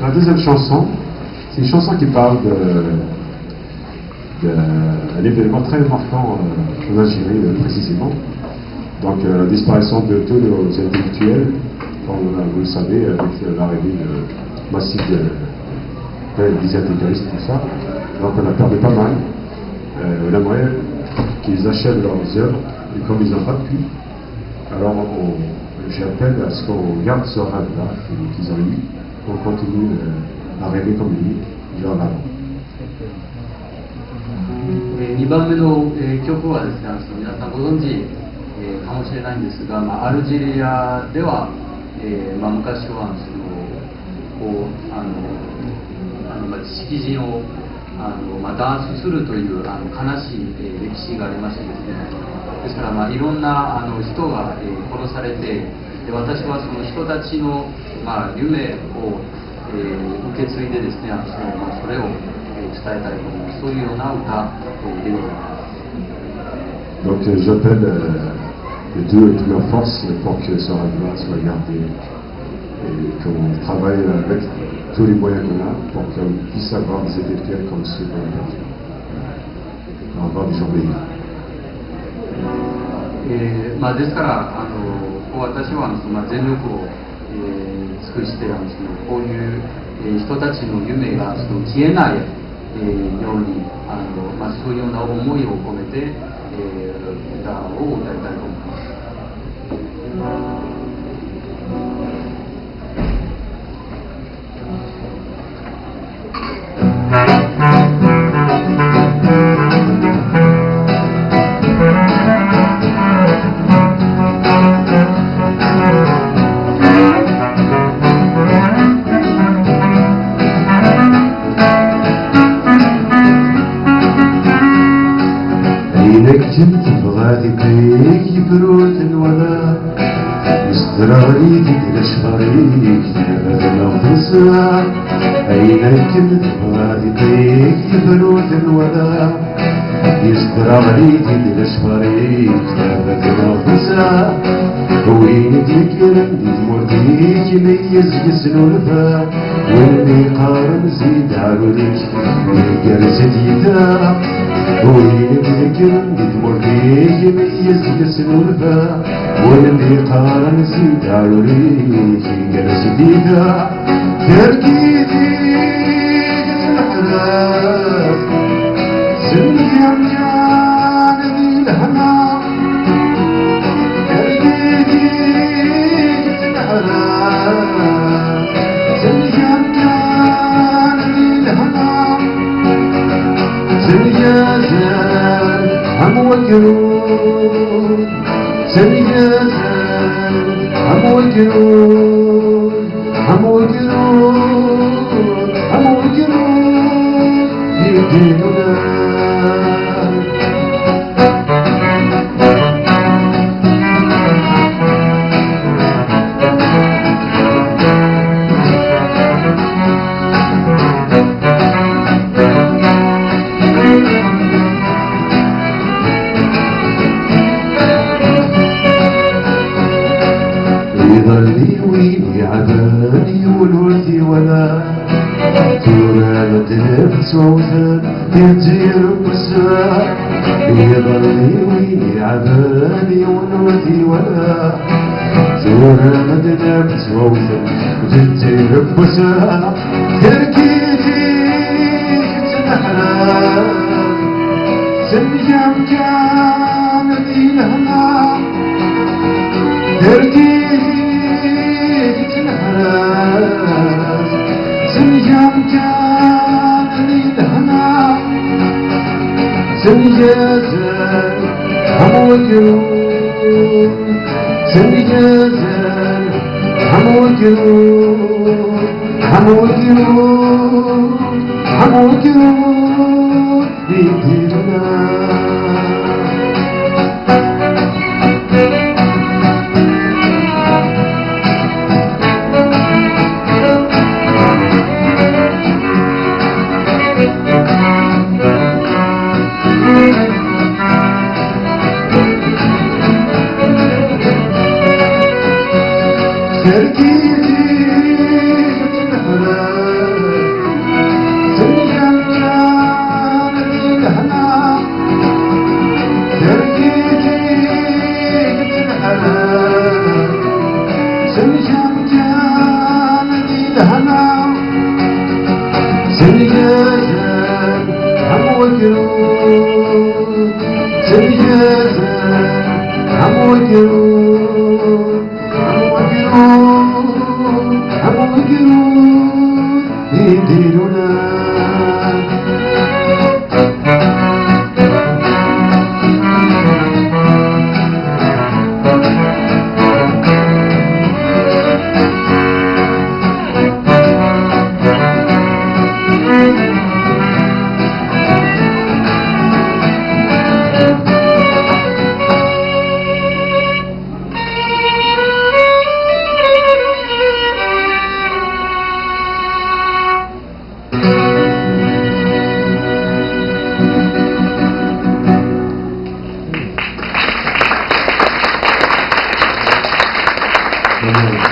La deuxième chanson, c'est une chanson qui parle d'un événement très marquant en Algérie, précisément. Donc, la disparition de tous nos intellectuels, comme vous le savez, avec l'arrivée massive des intégristes, tout ça. Donc, on a perdu pas mal. On aimerait qu'ils achèvent leurs œuvres, et comme ils n'ont pas pu, alors j'appelle à ce qu'on garde ce rêve-là qu'ils ont eu, qu'on continue à rêver comme lui, vers l'avant. 2番目の、曲はですね、皆さんご存知、かもしれないんですが、アルジェリアでは、昔は識人を弾圧するという悲しい、歴史がありましてですね、ですから、いろんな人が、殺されて、で私はその人たちの、夢を、受け継いでですね、それを、伝えたいと思う、そういうような歌でございます。Donc j'appelle de toute ma force pour que ce rêve-là soit gardé et qu'on travaille avec tous les moyens qu'on a pour qu'on puisse avoir des intellectuels comme ceux qu'on a perdus, pour avoir des gens meilleurs. ですから私は全力を、尽くしてこういう、人たちの夢が消えない、ようにそういうような思いを込めて、歌を歌いたいと思います。كنت بغادي بيك برود الولا مستراري ديك شغريك دابا نغفصا أين كنت بغادي بيك برود الولا مستراري ديك شغريك دابا نغفصا وين ديك رندي مرديك ميز جسنو الفا واللي قارن زيد عروليك ميقر جديدة وين ديك مرضي يميز جسن الفا واللي قارن زيد عيونيك جلس جديدة تركيدي جسن حراس سنيا مجان ذي الهنا تركيدي جسن حراس سنيا مجان ذي الهنا سنيا زان هم وجنود سنجازان هم وجنود هم وجنود هم وجنود يديننا يظلي ويني عبالي والوردي ولا تورا لدف صوتا يجير بسا يظلي ويني عبالي والوردي ولا تورا لدف صوتا يجير بسا تركيتي تنحرا سنجام كان ذي الهنا تركيتي سنجام كان للهنا سنجازان هم وجنود سنجازان هم وجنود هم وجنود هم وجنود بيدينا تركيزي تنحرى I'm with you. I'm with you. I'm with you. 이대로나. Amen.